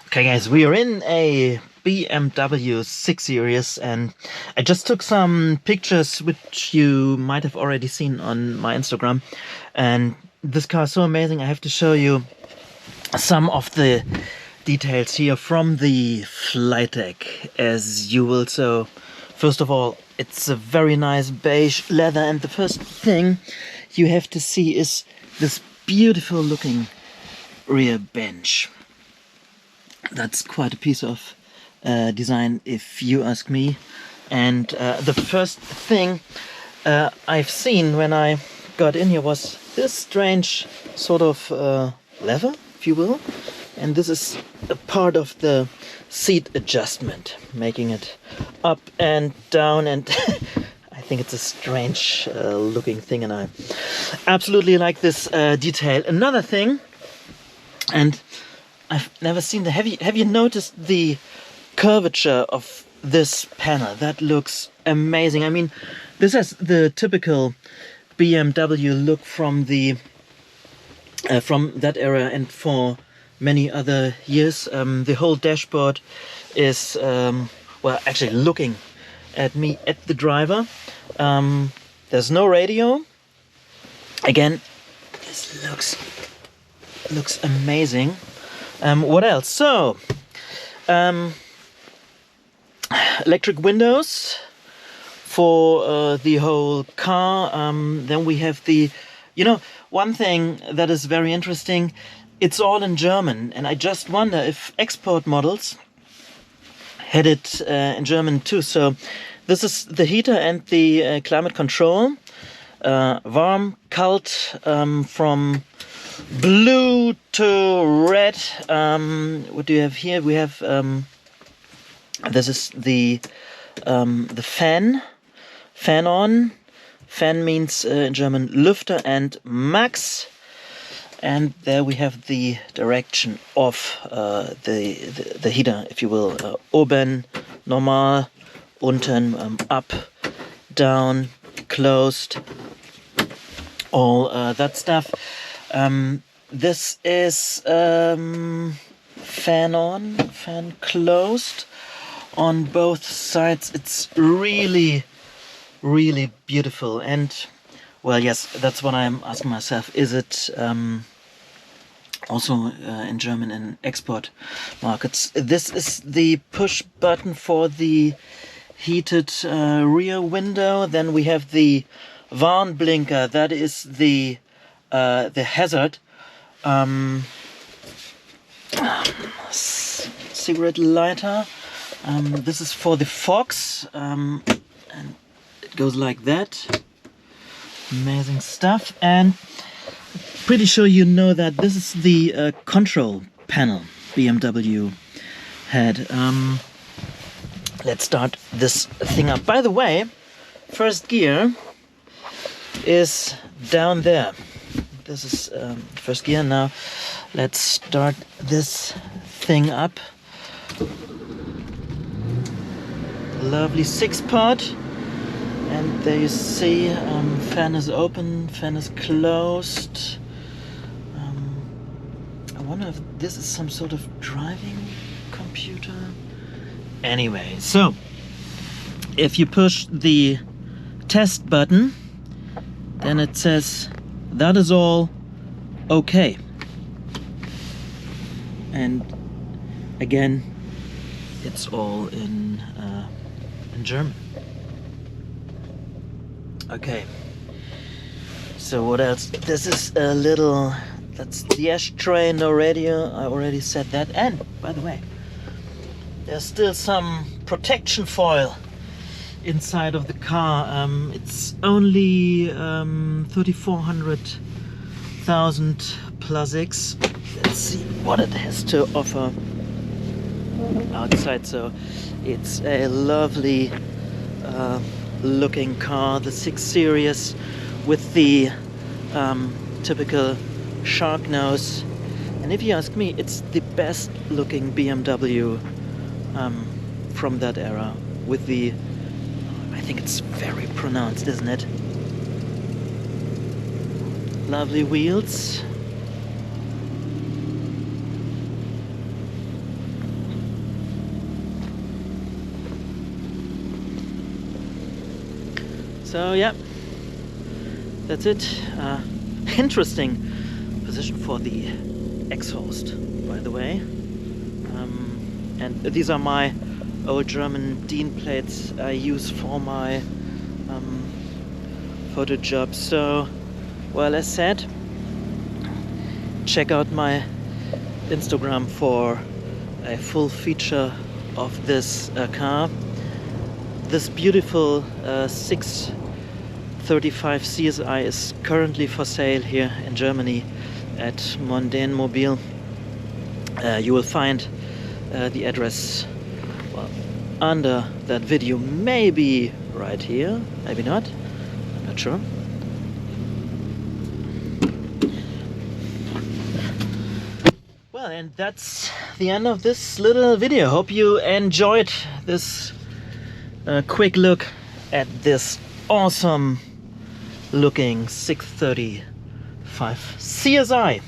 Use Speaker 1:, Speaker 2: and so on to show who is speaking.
Speaker 1: Okay guys, we are in a BMW 6 Series and I just took some pictures which you might have already seen on my Instagram, and this car is so amazing. I have to show you some of the details here from the flight deck, as you will. So first of all, it's a very nice beige leather, and the first thing you have to see is this beautiful looking rear bench. That's quite a piece of design, if you ask me. And the first thing I've seen when I got in here was this strange sort of lever, if you will. And this is a part of the seat adjustment, making it up and down. And I think it's a strange looking thing, and I absolutely like this detail. Another thing, and I've never seen the... Have you noticed the curvature of this panel? That looks amazing. I mean, this has the typical BMW look from the from that era and for many other years. The whole dashboard is well, actually looking at me, at the driver. There's no radio. Again, this looks amazing. What else? So, electric windows for the whole car. Then we have the, one thing that is very interesting, it's all in German, and I just wonder if export models had it in German too. So this is the heater and the climate control. Warm, kalt, from blue to red. What do you have here? We have this is the fan on. Fan means in German Lüfter and Max. And there we have the direction of the heater, if you will. Oben, normal, unten, up, down, closed, all that stuff. This is fan on, fan closed on both sides. It's really beautiful. And well, yes, that's what I'm asking myself. Is it also in German in export markets? This is the push button for the heated rear window. Then we have the Warnblinker. That is the hazard. Cigarette lighter. This is for the fogs, and it goes like that. Amazing stuff. And pretty sure you know that this is the control panel BMW had. Let's start this thing up. By the way, first gear is down there. This is first gear. Now let's start this thing up. Lovely 6-part. And there you see, fan is open, fan is closed. I wonder if this is some sort of driving computer. Anyway, so if you push the test button, then it says that is all okay. And again, it's all in German. Okay, so what else? This is a little, that's the ashtray, no radio, I already said that. And by the way, there's still some protection foil inside of the car. It's only 3,400,000 plus X. Let's see what it has to offer outside. So it's a lovely looking car, the 6 Series with the typical shark nose. And if you ask me, it's the best looking BMW from that era, with the, I think it's very pronounced, isn't it? Lovely wheels. So yeah, that's it. Interesting position for the exhaust, by the way. And these are my old German DIN plates I use for my photo job. So, well, as said, check out my Instagram for a full feature of this car. This beautiful 635 CSI is currently for sale here in Germany at Mondane Mobil. You will find the address, well, under that video, maybe right here, maybe not, I'm not sure. Well, and that's the end of this little video. Hope you enjoyed this quick look at this awesome looking 635 CSI.